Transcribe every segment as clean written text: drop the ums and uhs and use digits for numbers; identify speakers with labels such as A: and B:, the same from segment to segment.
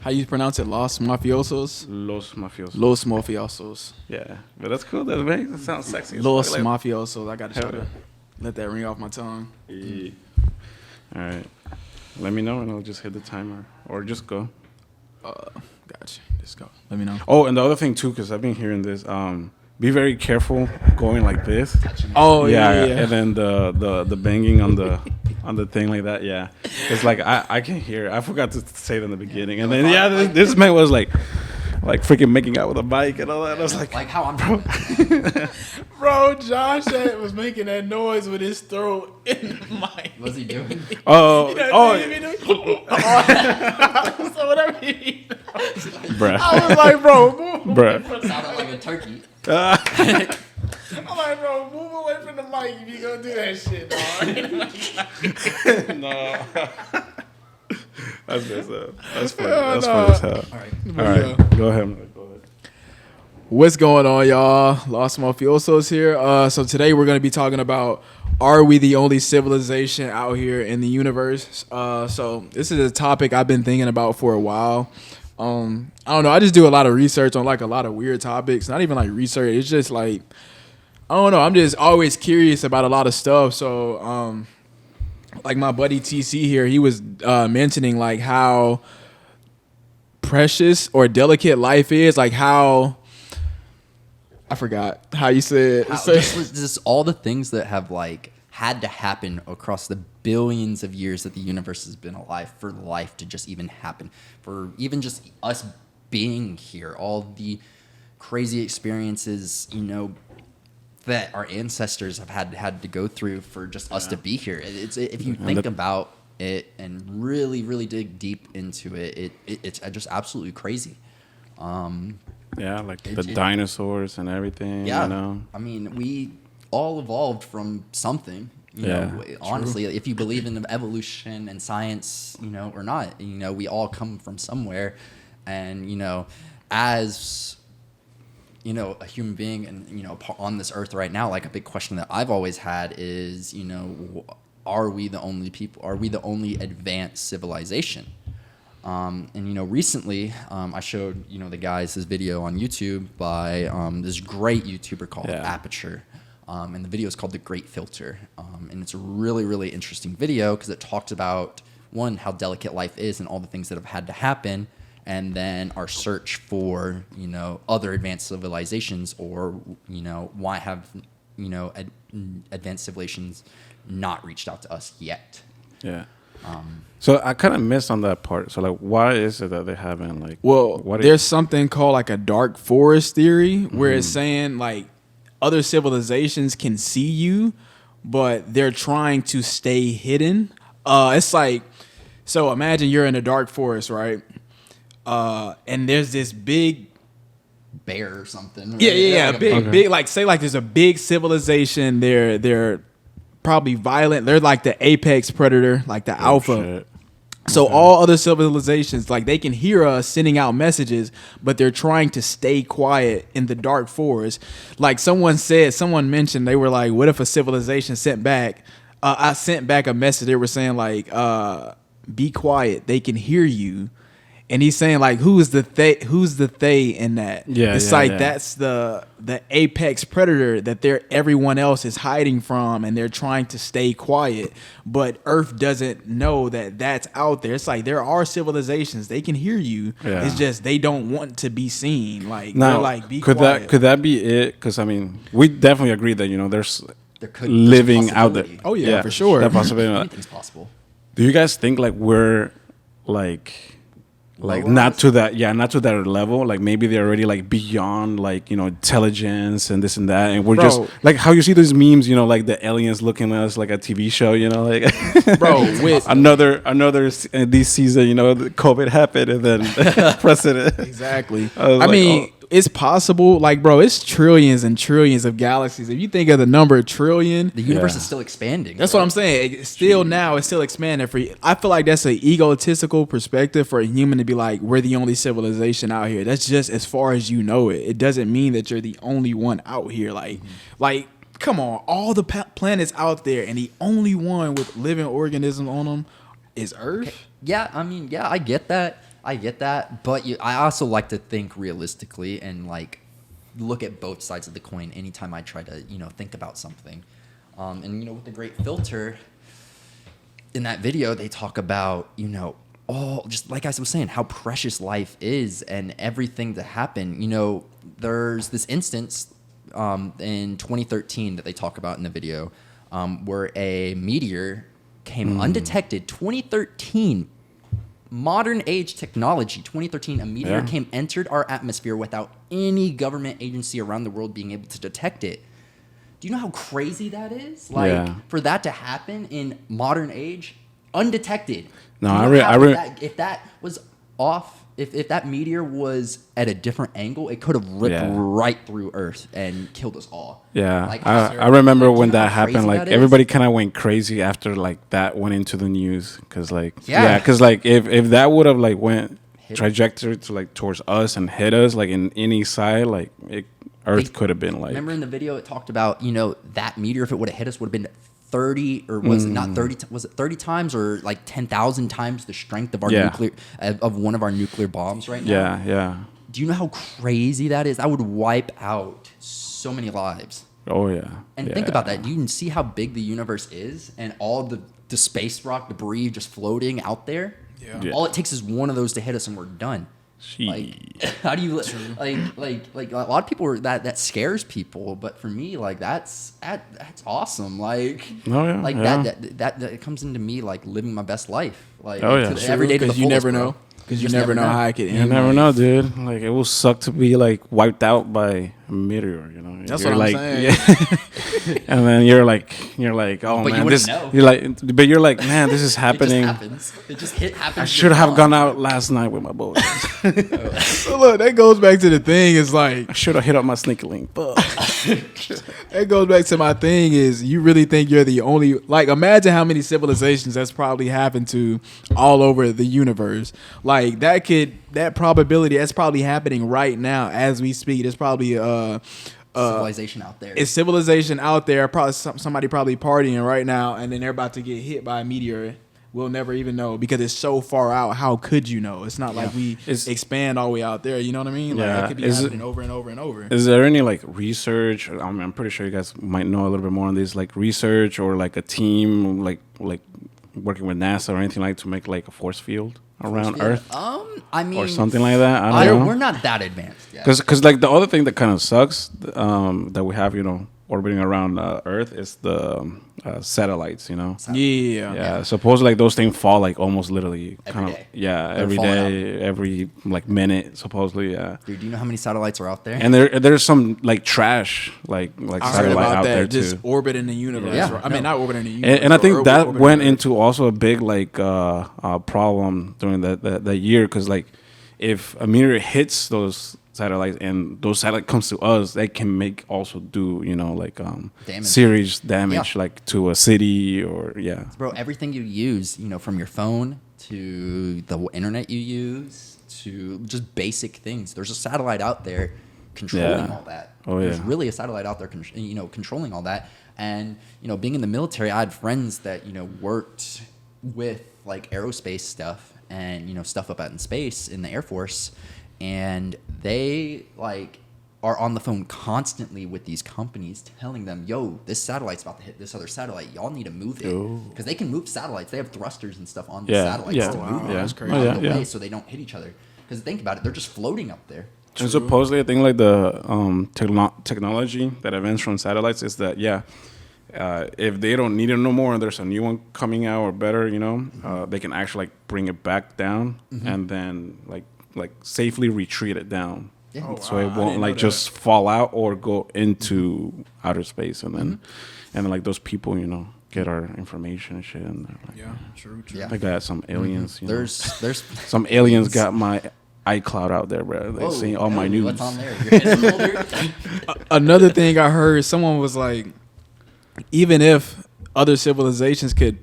A: How you pronounce it? Los Mafiosos?
B: Los Mafiosos.
A: Los Mafiosos.
B: Yeah, but that's cool. That sounds sexy.
A: Los
B: Like,
A: Mafiosos. I got to try
B: Hell
A: to let that ring off my tongue.
B: yeah. All right. Let me know and I'll just hit the timer. Or just go.
A: Gotcha. Just go. Let me know.
B: Oh, and the other thing, too, because I've been hearing this, be very careful going like this.
A: Oh, yeah.
B: And then the banging on the thing like that, yeah. It's like, I can hear it. I forgot to say it in the beginning. And then, this man was like freaking making out with a bike and all that. I was like
C: how I'm doing.
A: Bro, Josh was making that noise with his throat in the mic.
C: What's he doing?
B: Oh.
A: So whatever he
B: Bruh.
A: I was like, bro, move.
B: Bruh.
C: Sounded like a turkey.
A: I'm like, bro, move away from the mic if you gonna do that shit, dog.
B: No. That's messed up. That's funny. That's funny as hell. All right. Go ahead.
A: What's going on, y'all? Los Mafiosos here. So today we're going to be talking about, are we the only civilization out here in the universe? So this is a topic I've been thinking about for a while. I don't know. I just do a lot of research on like a lot of weird topics. Not even like research. It's just like, I don't know. I'm just always curious about a lot of stuff. So like my buddy TC here, he was mentioning like how precious or delicate life is. Like how... I forgot how you said.
C: Just all the things that have like had to happen across the billions of years that the universe has been alive for life to just even happen, for even just us being here, all the crazy experiences, that our ancestors have had to go through for just us to be here. It's if you think about it and really, really dig deep into it, it's just absolutely crazy.
B: Yeah, like the dinosaurs and everything.
C: Yeah, I mean, we all evolved from something. You know, honestly, if you believe in evolution and science, or not, we all come from somewhere, and as a human being, and on this earth right now, like a big question that I've always had is, are we the only people? Are we the only advanced civilization? And recently I showed the guys this video on YouTube by this great YouTuber called Aperture, and the video is called The Great Filter, and it's a really, really interesting video because it talks about, one, how delicate life is and all the things that have had to happen, and then our search for other advanced civilizations, or why have advanced civilizations not reached out to us yet.
B: So I kind of missed on that part. So like, why is it that they haven't like?
A: Well, there's something called like a dark forest theory where it's saying like other civilizations can see you, but they're trying to stay hidden. It's like, so imagine you're in a dark forest, right? And there's this big
C: bear or something. Right?
A: Yeah, big. Like say like there's a big civilization. They're probably violent. They're like the apex predator, like the alpha.
B: Shit.
A: So all other civilizations, like they can hear us sending out messages, but they're trying to stay quiet in the dark forest. Like someone mentioned, they were like, what if a civilization sent back a message. They were saying like, be quiet. They can hear you. And he's saying like, who's the they in that? That's the apex predator that everyone else is hiding from, and they're trying to stay quiet. But Earth doesn't know that that's out there. It's like there are civilizations, they can hear you. Yeah. It's just they don't want to be seen. Like now, they're like, be quiet.
B: Could that be it? Because I mean, we definitely agree that there's living out there.
A: Oh yeah, for sure.
B: That possibility.
C: Anything's possible.
B: Do you guys think like we're like not to that level, like maybe they're already like beyond like intelligence and this and that, and we're just like how you see those memes, like the aliens looking at us like a TV show, like
A: with
B: another this season, the COVID happened and then president.
A: Exactly. I mean, it's possible, like, bro, it's trillions and trillions of galaxies. If you think of the number trillion,
C: the universe is still expanding.
A: That's what I'm saying. It's still expanding. I feel like that's an egotistical perspective for a human to be like, we're the only civilization out here. That's just as far as you know it. It doesn't mean that you're the only one out here. Like, come on, all the planets out there, and the only one with living organisms on them is Earth.
C: Okay. Yeah, I mean, I get that. I get that, but I also like to think realistically and like look at both sides of the coin anytime I try to think about something. And with the great filter in that video, they talk about all, just like I was saying, how precious life is and everything that happened. There's this instance in 2013 that they talk about in the video where a meteor came undetected. 2013, modern age technology. 2013, a meteor entered our atmosphere without any government agency around the world being able to detect it. Do you know how crazy that is? For that to happen in modern age, undetected.
B: No,
C: if that was off, if that meteor was at a different angle, it could have ripped right through Earth and killed us all.
B: Yeah, I remember when that happened. Like everybody kind of went crazy after like that went into the news because if that would have like went trajectory to like towards us and hit us like in any side, like Earth could have been like.
C: Remember in the video it talked about that meteor, if it would have hit us, would have been 30 or was it not 30? Was it 30 times or like 10,000 times the strength of our nuclear of one of our nuclear bombs right now?
B: Yeah.
C: Do you know how crazy that is? That would wipe out so many lives.
B: Oh yeah.
C: And think about that. You can see how big the universe is, and all the space rock debris just floating out there. Yeah. All it takes is one of those to hit us, and we're done. Like, how do you like a lot of people that scares people, but for me, like that's awesome. Like, that comes into me like living my best life. Like, every day to the fullest,
A: you never know. Because you never know how it could end.
B: You never know, dude. Like, it will suck to be like wiped out by a meteor.
A: That's what I'm saying.
B: Yeah. And then you're like, oh
C: but
B: man,
C: you
B: this.
C: Know.
B: You're like, man, this is happening.
C: It just happens.
B: I should have gone out last night with my boat.
A: So look, that goes back to the thing. Is like
B: I should have hit up my sneaky link.
A: That goes back to my thing. Is you really think you're the only? Like, imagine how many civilizations that's probably happened to all over the universe. Like that probability that's probably happening right now as we speak. There's probably
C: civilization out there.
A: It's civilization out there. Probably somebody probably partying right now, and then they're about to get hit by a meteor. We'll never even know because it's so far out. How could you know? It's not like we expand all the way out there. You know what I mean? Like, it could be happening over and over and over.
B: Is there any like research? I'm pretty sure you guys might know a little bit more on this, like research or like a team, like working with NASA or anything like to make like a force field around Earth.
C: I mean,
B: or something like that. I don't know.
C: We're not that advanced yet.
B: Because like the other thing that kind of sucks that we have, orbiting around Earth is the satellites, Yeah. Supposedly like those things fall like almost literally
C: every day.
B: Every day, every like minute, supposedly, yeah.
C: Dude, do you know how many satellites are out there?
B: And there's some like trash like satellite out there
A: just
B: too.
A: Orbiting the universe.
C: Yeah.
A: I mean, not orbiting the universe.
B: And I think that went into also a big like problem during that year because like if a meteor hits those satellites and those satellites comes to us, they can make also do serious damage like to a city or
C: bro, everything you use from your phone to the internet you use to just basic things, there's a satellite out there controlling all that. There's really a satellite out there controlling all that. And being in the military, I had friends that worked with like aerospace stuff and stuff up out in space in the Air Force. And they like are on the phone constantly with these companies telling them, yo, this satellite's about to hit this other satellite. Y'all need to move it. Because they can move satellites. They have thrusters and stuff on the satellites to move them
A: That's crazy.
C: out of the way so they don't hit each other. Because think about it, they're just floating up there.
B: And supposedly, I think like the technology that advanced from satellites is that, if they don't need it no more and there's a new one coming out or better, they can actually like bring it back down and then like safely retreat it down, so it won't like just fall out or go into outer space, and then like those people get our information and shit, and like,
A: true.
B: I got some aliens.
C: There's
B: some aliens got my iCloud out there, bro. They see all my news.
C: What's on there? Your hidden folder?
A: Another thing I heard, someone was like, even if other civilizations could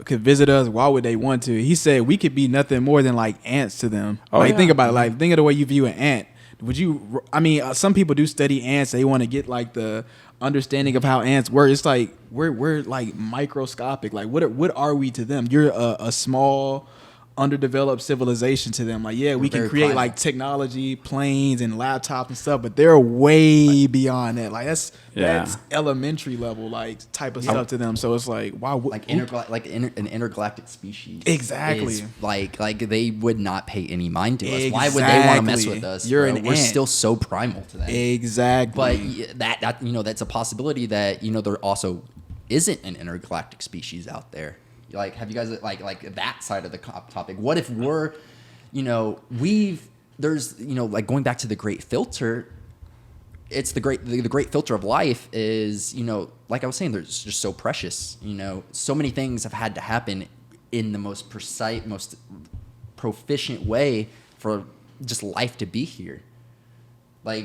A: visit us, why would they want to? He said we could be nothing more than like ants to them. Think about it. Like, think of the way you view an ant. Would you? I mean, some people do study ants. They want to get like the understanding of how ants work. It's like we're like microscopic. Like what are we to them? You're a small underdeveloped civilization to them. Like, yeah, we can
C: very
A: create
C: primal.
A: like technology, planes and laptops and stuff, but they're way beyond that. Like that's elementary level like type of stuff to them. So it's like, why would
C: an intergalactic species?
A: Exactly.
C: Is like they would not pay any mind to us. Why would they want to mess with us?
A: We're
C: ant. Still so primal to them.
A: Exactly.
C: But that that's a possibility that there also isn't an intergalactic species out there. Like, have you guys like that side of the topic? What if we're, there's like going back to the Great Filter. It's the great filter of life is like I was saying, there's just so precious. So many things have had to happen in the most precise, most proficient way for just life to be here. Like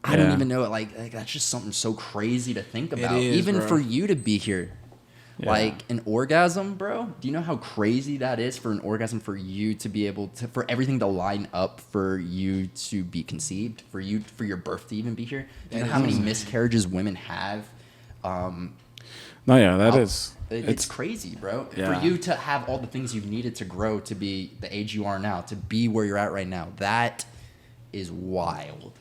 C: I don't even know. Like that's just something so crazy to think about. Even for you to be here. Yeah. Like an orgasm, bro. Do you know how crazy that is for an orgasm, for you to be able to, for everything to line up for you to be conceived, for your birth to even be here? Do you know how many miscarriages women have?
B: It's
C: crazy, bro.
B: Yeah.
C: For you to have all the things you've needed to grow to be the age you are now, to be where you're at right now, that is wild.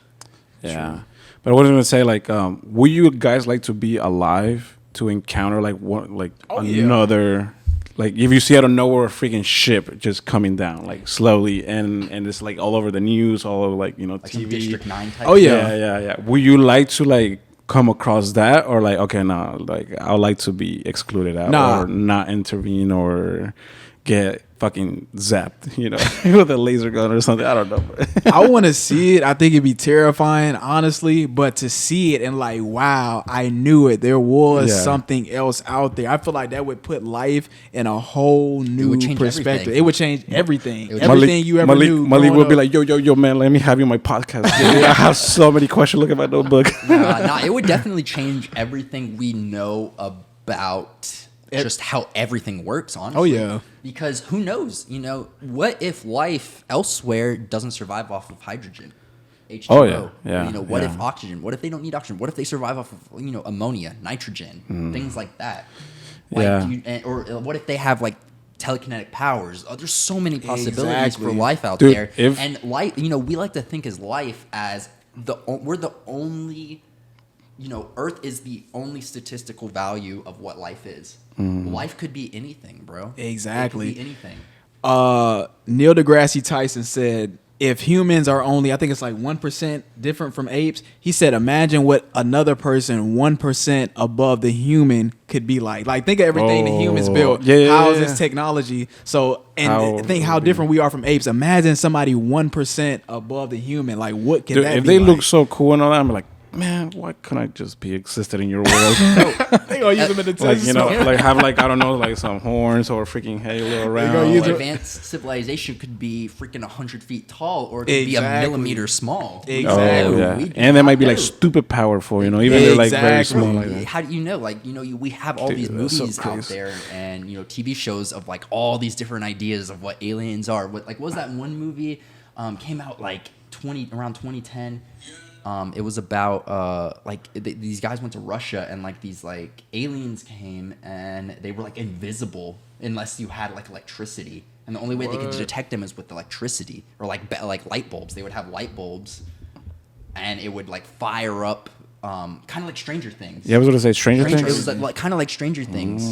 B: Yeah. True. But I was going to say, like, would you guys like to be alive to encounter another, like if you see out of nowhere a freaking ship just coming down like slowly and it's like all over the news, all over like TV.
C: District 9 type.
B: Oh yeah. Would you like to like come across that, or like okay, no, like I would like to be excluded out or not intervene or get fucking zapped, with a laser gun or something. I don't know.
A: I want to see it. I think it'd be terrifying, honestly. But to see it and like, wow, I knew it. There was something else out there. I feel like that would put life in a whole new perspective. It would change everything. Everything you ever knew.
B: Malik would be like, yo, man, let me have you on my podcast. I have so many questions. Look at my notebook.
C: It would definitely change everything we know about just how everything works, honestly.
A: Oh, yeah.
C: Because who knows? What if life elsewhere doesn't survive off of hydrogen? H2O.
B: Oh, yeah.
C: What if oxygen? What if they don't need oxygen? What if they survive off of, ammonia, nitrogen, things like that? Or what if they have, like, telekinetic powers? There's so many possibilities for life out there. And life, we like to think as life as we're the only... Earth is the only statistical value of what life is. Life could be anything, bro.
A: Exactly.
C: It could be anything.
A: Neil deGrasse Tyson said, if humans are only, I think it's like 1% different from apes, he said, imagine what another person 1% above the human could be like. Like, think of everything the humans built. How is this technology? So, and think how different we are from apes. Imagine somebody 1% above the human. Like, what can that be?
B: If they look so cool and all that, I'm like, man, why couldn't I just be existed in your world?
A: They gonna use them in the test.
B: Like have like I don't know, like some horns or freaking halo around.
C: Advanced civilization could be freaking 100 feet tall, or it could be a millimeter small.
B: Exactly. Oh, yeah. And they might be like stupid powerful, even they're like very small. Like that.
C: How do you know? Like we have all these movies out there, and TV shows of like all these different ideas of what aliens are. What was that one movie? Came out like around 2010. It was about these guys went to Russia, and like these like aliens came, and they were like invisible unless you had like electricity, and the only way they could detect them is with electricity or like light bulbs. They would have light bulbs, and it would like fire up, kind of like Stranger Things.
B: Yeah, I was going to say Stranger Things.
C: It was like kind of like Stranger Things,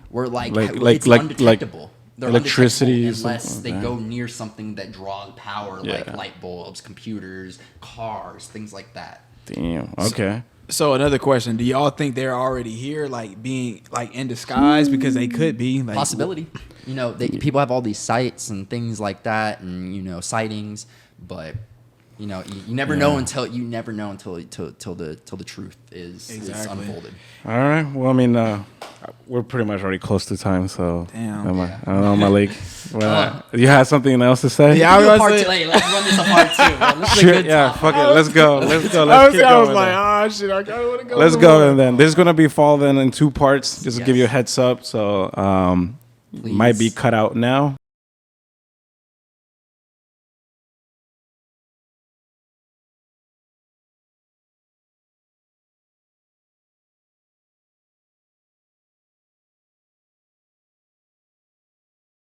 C: where it's undetectable. They're
B: electricity,
C: unless they go near something that draws power, like light bulbs, computers, cars, things like that.
B: Damn. Okay.
A: So another question: do y'all think they're already here, like being like in disguise? Because they could be. Like,
C: possibility. People have all these sites and things like that, and sightings, but. You never know until the truth is unfolded.
B: All right. Well, I mean, we're pretty much already close to time, so
A: damn.
B: I don't know, Malik. Well, you had something else to say?
A: Yeah, I was gonna
C: say. Let's run this apart too. This is
B: sure,
C: a good
B: yeah, fuck it. Let's go. Let's keep
A: I was
B: going.
A: like, oh shit, I gotta want to go.
B: Let's go, and then this is gonna be fall then in 2 parts. Just to give you a heads up, so might be cut out now.